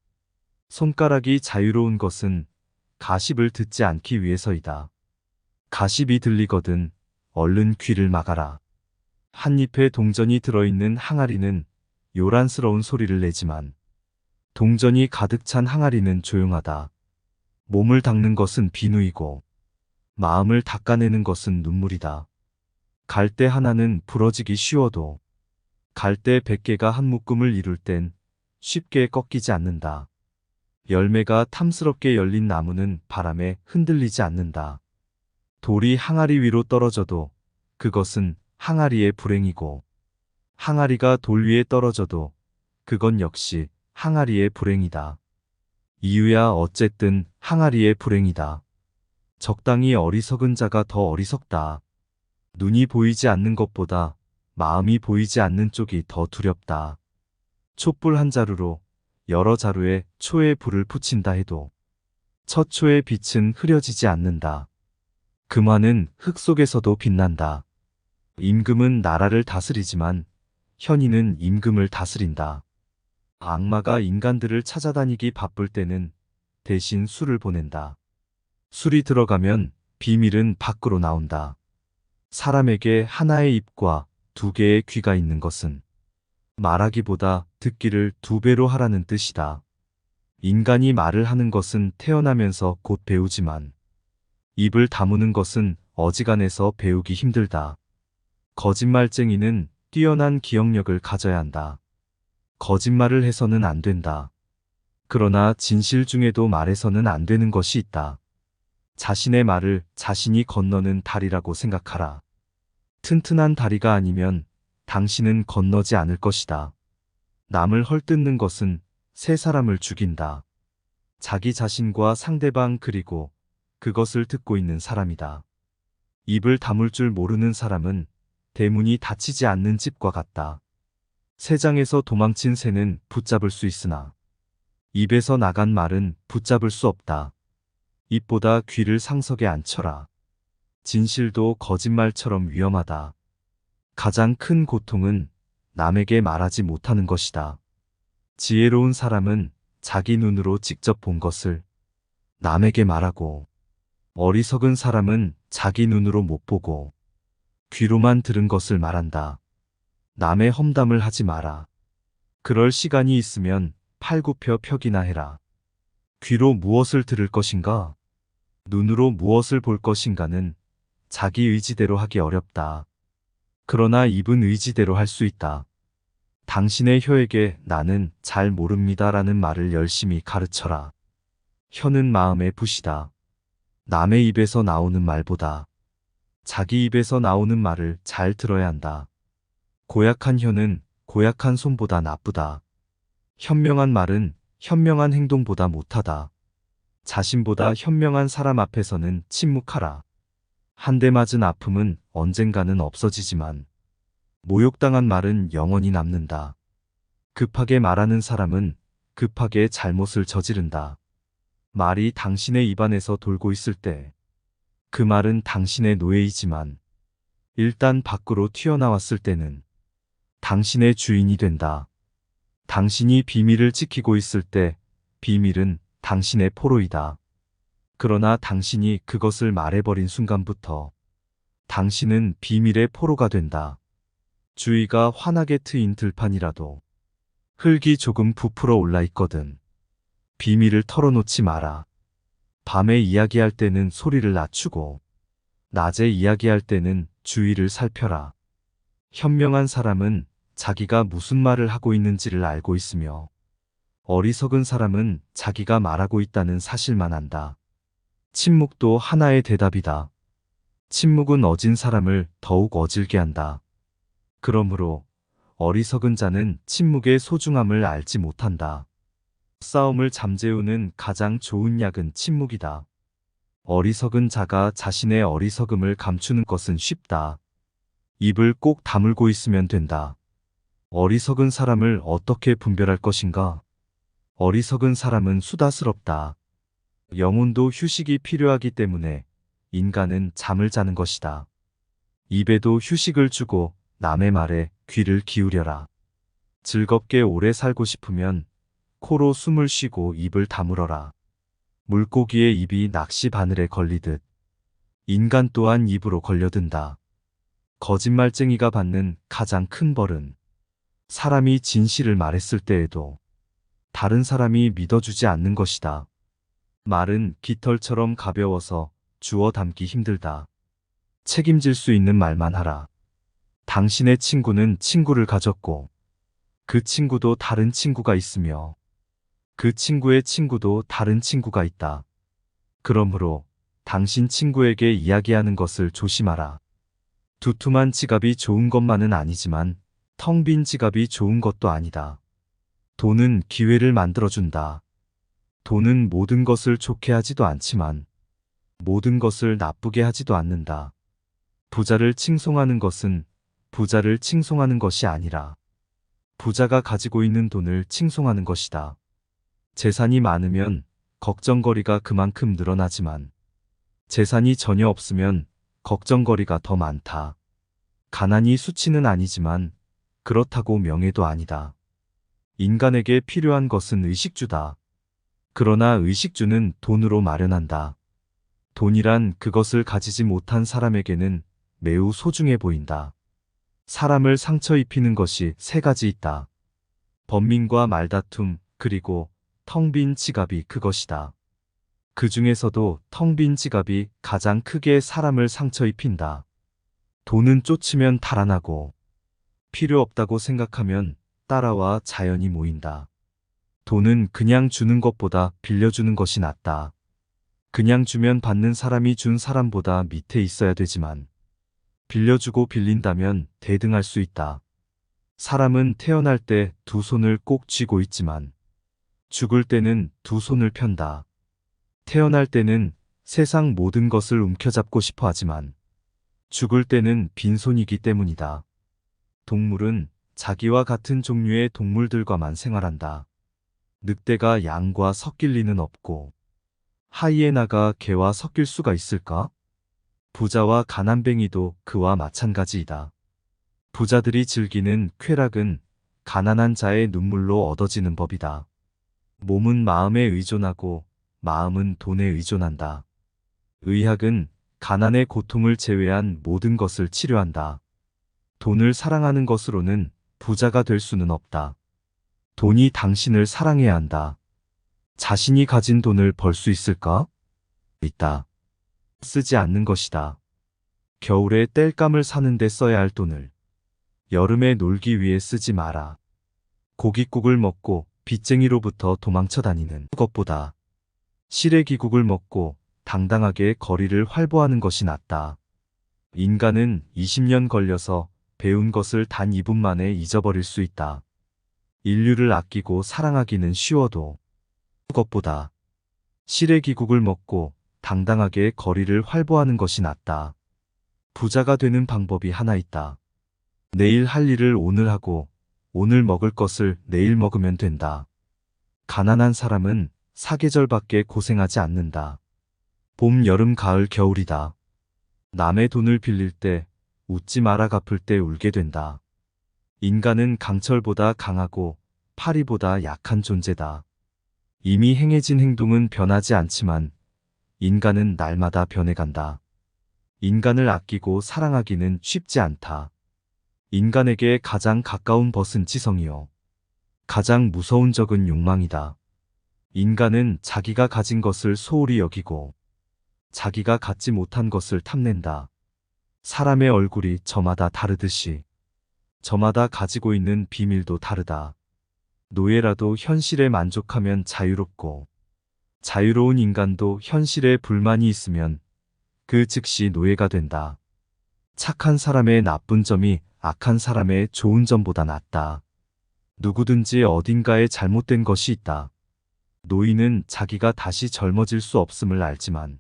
[SPEAKER 1] 손가락이 자유로운 것은 가십을 듣지 않기 위해서이다. 가십이 들리거든 얼른 귀를 막아라. 한 잎에 동전이 들어있는 항아리는 요란스러운 소리를 내지만 동전이 가득 찬 항아리는 조용하다. 몸을 닦는 것은 비누이고 마음을 닦아내는 것은 눈물이다. 갈대 하나는 부러지기 쉬워도 갈대 100개가 한 묶음을 이룰 땐 쉽게 꺾이지 않는다. 열매가 탐스럽게 열린 나무는 바람에 흔들리지 않는다. 돌이 항아리 위로 떨어져도 그것은 항아리의 불행이고 항아리가 돌 위에 떨어져도 그건 역시 항아리의 불행이다. 이유야 어쨌든 항아리의 불행이다. 적당히 어리석은 자가 더 어리석다. 눈이 보이지 않는 것보다 마음이 보이지 않는 쪽이 더 두렵다. 촛불 한 자루로 여러 자루에 초의 불을 붙인다 해도 첫 초의 빛은 흐려지지 않는다. 금화는 흙 속에서도 빛난다. 임금은 나라를 다스리지만 현인은 임금을 다스린다. 악마가 인간들을 찾아다니기 바쁠 때는 대신 술을 보낸다. 술이 들어가면 비밀은 밖으로 나온다. 사람에게 하나의 입과 2개의 귀가 있는 것은 말하기보다 듣기를 2배로 하라는 뜻이다. 인간이 말을 하는 것은 태어나면서 곧 배우지만 입을 다무는 것은 어지간해서 배우기 힘들다. 거짓말쟁이는 뛰어난 기억력을 가져야 한다. 거짓말을 해서는 안 된다. 그러나 진실 중에도 말해서는 안 되는 것이 있다. 자신의 말을 자신이 건너는 다리라고 생각하라. 튼튼한 다리가 아니면 당신은 건너지 않을 것이다. 남을 헐뜯는 것은 세 사람을 죽인다. 자기 자신과 상대방 그리고 그것을 듣고 있는 사람이다. 입을 다물 줄 모르는 사람은 대문이 닫히지 않는 집과 같다. 새장에서 도망친 새는 붙잡을 수 있으나 입에서 나간 말은 붙잡을 수 없다. 입보다 귀를 상석에 앉혀라. 진실도 거짓말처럼 위험하다. 가장 큰 고통은 남에게 말하지 못하는 것이다. 지혜로운 사람은 자기 눈으로 직접 본 것을 남에게 말하고 어리석은 사람은 자기 눈으로 못 보고 귀로만 들은 것을 말한다. 남의 험담을 하지 마라. 그럴 시간이 있으면 팔굽혀 펴기나 해라. 귀로 무엇을 들을 것인가? 눈으로 무엇을 볼 것인가는 자기 의지대로 하기 어렵다. 그러나 입은 의지대로 할 수 있다. 당신의 혀에게 나는 잘 모릅니다라는 말을 열심히 가르쳐라. 혀는 마음의 붓이다. 남의 입에서 나오는 말보다 자기 입에서 나오는 말을 잘 들어야 한다. 고약한 혀는 고약한 손보다 나쁘다. 현명한 말은 현명한 행동보다 못하다. 자신보다 현명한 사람 앞에서는 침묵하라. 한 대 맞은 아픔은 언젠가는 없어지지만 모욕당한 말은 영원히 남는다. 급하게 말하는 사람은 급하게 잘못을 저지른다. 말이 당신의 입안에서 돌고 있을 때 그 말은 당신의 노예이지만 일단 밖으로 튀어나왔을 때는 당신의 주인이 된다. 당신이 비밀을 지키고 있을 때 비밀은 당신의 포로이다. 그러나 당신이 그것을 말해버린 순간부터 당신은 비밀의 포로가 된다. 주위가 환하게 트인 들판이라도 흙이 조금 부풀어 올라 있거든. 비밀을 털어놓지 마라. 밤에 이야기할 때는 소리를 낮추고 낮에 이야기할 때는 주위를 살펴라. 현명한 사람은 자기가 무슨 말을 하고 있는지를 알고 있으며 어리석은 사람은 자기가 말하고 있다는 사실만 안다. 침묵도 하나의 대답이다. 침묵은 어진 사람을 더욱 어질게 한다. 그러므로 어리석은 자는 침묵의 소중함을 알지 못한다. 싸움을 잠재우는 가장 좋은 약은 침묵이다. 어리석은 자가 자신의 어리석음을 감추는 것은 쉽다. 입을 꼭 다물고 있으면 된다. 어리석은 사람을 어떻게 분별할 것인가? 어리석은 사람은 수다스럽다. 영혼도 휴식이 필요하기 때문에 인간은 잠을 자는 것이다. 입에도 휴식을 주고 남의 말에 귀를 기울여라. 즐겁게 오래 살고 싶으면 코로 숨을 쉬고 입을 다물어라. 물고기의 입이 낚시 바늘에 걸리듯 인간 또한 입으로 걸려든다. 거짓말쟁이가 받는 가장 큰 벌은 사람이 진실을 말했을 때에도 다른 사람이 믿어주지 않는 것이다. 말은 깃털처럼 가벼워서 주워 담기 힘들다. 책임질 수 있는 말만 하라. 당신의 친구는 친구를 가졌고 그 친구도 다른 친구가 있으며 그 친구의 친구도 다른 친구가 있다. 그러므로 당신 친구에게 이야기하는 것을 조심하라. 두툼한 지갑이 좋은 것만은 아니지만 텅 빈 지갑이 좋은 것도 아니다. 돈은 기회를 만들어준다. 돈은 모든 것을 좋게 하지도 않지만 모든 것을 나쁘게 하지도 않는다. 부자를 칭송하는 것은 부자를 칭송하는 것이 아니라 부자가 가지고 있는 돈을 칭송하는 것이다. 재산이 많으면 걱정거리가 그만큼 늘어나지만 재산이 전혀 없으면 걱정거리가 더 많다. 가난이 수치는 아니지만 그렇다고 명예도 아니다. 인간에게 필요한 것은 의식주다. 그러나 의식주는 돈으로 마련한다. 돈이란 그것을 가지지 못한 사람에게는 매우 소중해 보인다. 사람을 상처 입히는 것이 세 가지 있다. 번민과 말다툼, 그리고 텅 빈 지갑이 그것이다. 그 중에서도 텅 빈 지갑이 가장 크게 사람을 상처 입힌다. 돈은 쫓으면 달아나고 필요 없다고 생각하면 따라와 자연이 모인다. 돈은 그냥 주는 것보다 빌려주는 것이 낫다. 그냥 주면 받는 사람이 준 사람보다 밑에 있어야 되지만 빌려주고 빌린다면 대등할 수 있다. 사람은 태어날 때 두 손을 꼭 쥐고 있지만 죽을 때는 두 손을 편다. 태어날 때는 세상 모든 것을 움켜잡고 싶어 하지만 죽을 때는 빈손이기 때문이다. 동물은 자기와 같은 종류의 동물들과만 생활한다. 늑대가 양과 섞일 리는 없고 하이에나가 개와 섞일 수가 있을까? 부자와 가난뱅이도 그와 마찬가지이다. 부자들이 즐기는 쾌락은 가난한 자의 눈물로 얻어지는 법이다. 몸은 마음에 의존하고 마음은 돈에 의존한다. 의학은 가난의 고통을 제외한 모든 것을 치료한다. 돈을 사랑하는 것으로는 부자가 될 수는 없다. 돈이 당신을 사랑해야 한다. 자신이 가진 돈을 벌 수 있을까? 있다. 쓰지 않는 것이다. 겨울에 땔감을 사는데 써야 할 돈을 여름에 놀기 위해 쓰지 마라. 고깃국을 먹고 빚쟁이로부터 도망쳐 다니는 것보다 시래기국을 먹고 당당하게 거리를 활보하는 것이 낫다. 인간은 20년 걸려서 배운 것을 단 2분 만에 잊어버릴 수 있다. 인류를 아끼고 사랑하기는 쉬워도 그것보다 실의 기국을 먹고 당당하게 거리를 활보하는 것이 낫다. 부자가 되는 방법이 하나 있다. 내일 할 일을 오늘 하고 오늘 먹을 것을 내일 먹으면 된다. 가난한 사람은 사계절밖에 고생하지 않는다. 봄, 여름, 가을, 겨울이다. 남의 돈을 빌릴 때 웃지 마라 갚을 때 울게 된다. 인간은 강철보다 강하고 파리보다 약한 존재다. 이미 행해진 행동은 변하지 않지만 인간은 날마다 변해간다. 인간을 아끼고 사랑하기는 쉽지 않다. 인간에게 가장 가까운 벗은 지성이요. 가장 무서운 적은 욕망이다. 인간은 자기가 가진 것을 소홀히 여기고 자기가 갖지 못한 것을 탐낸다. 사람의 얼굴이 저마다 다르듯이 저마다 가지고 있는 비밀도 다르다. 노예라도 현실에 만족하면 자유롭고 자유로운 인간도 현실에 불만이 있으면 그 즉시 노예가 된다. 착한 사람의 나쁜 점이 악한 사람의 좋은 점보다 낫다. 누구든지 어딘가에 잘못된 것이 있다. 노인은 자기가 다시 젊어질 수 없음을 알지만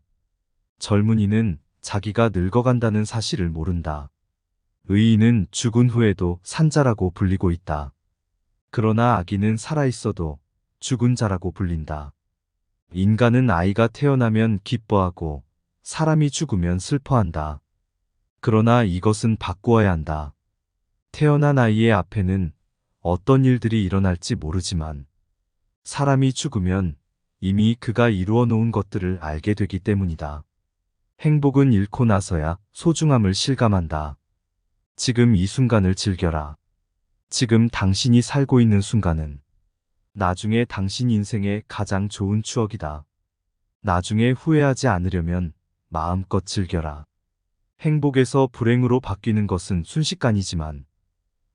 [SPEAKER 1] 젊은이는 자기가 늙어간다는 사실을 모른다. 의인은 죽은 후에도 산자라고 불리고 있다. 그러나 악인은 살아있어도 죽은 자라고 불린다. 인간은 아이가 태어나면 기뻐하고 사람이 죽으면 슬퍼한다. 그러나 이것은 바꾸어야 한다. 태어난 아이의 앞에는 어떤 일들이 일어날지 모르지만 사람이 죽으면 이미 그가 이루어 놓은 것들을 알게 되기 때문이다. 행복은 잃고 나서야 소중함을 실감한다. 지금 이 순간을 즐겨라. 지금 당신이 살고 있는 순간은 나중에 당신 인생의 가장 좋은 추억이다. 나중에 후회하지 않으려면 마음껏 즐겨라. 행복에서 불행으로 바뀌는 것은 순식간이지만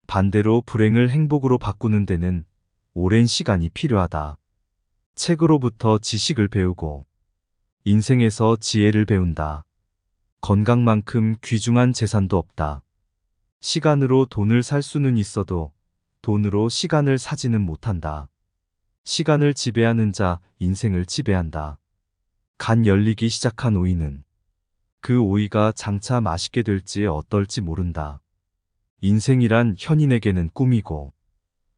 [SPEAKER 1] 반대로 불행을 행복으로 바꾸는 데는 오랜 시간이 필요하다. 책으로부터 지식을 배우고 인생에서 지혜를 배운다. 건강만큼 귀중한 재산도 없다. 시간으로 돈을 살 수는 있어도 돈으로 시간을 사지는 못한다. 시간을 지배하는 자 인생을 지배한다. 간 열리기 시작한 오이는 그 오이가 장차 맛있게 될지 어떨지 모른다. 인생이란 현인에게는 꿈이고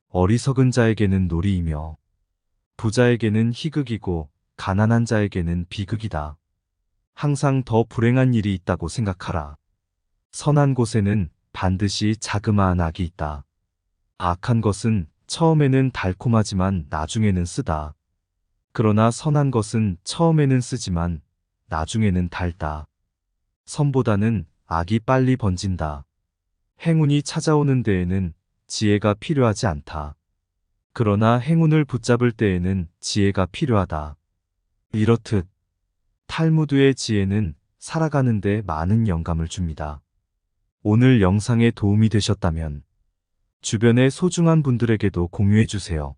[SPEAKER 1] 어리석은 자에게는 놀이이며 부자에게는 희극이고 가난한 자에게는 비극이다. 항상 더 불행한 일이 있다고 생각하라. 선한 곳에는 반드시 자그마한 악이 있다. 악한 것은 처음에는 달콤하지만 나중에는 쓰다. 그러나 선한 것은 처음에는 쓰지만 나중에는 달다. 선보다는 악이 빨리 번진다. 행운이 찾아오는 데에는 지혜가 필요하지 않다. 그러나 행운을 붙잡을 때에는 지혜가 필요하다. 이렇듯 탈무드의 지혜는 살아가는 데 많은 영감을 줍니다. 오늘 영상에 도움이 되셨다면 주변의 소중한 분들에게도 공유해 주세요.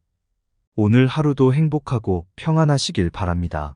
[SPEAKER 1] 오늘 하루도 행복하고 평안하시길 바랍니다.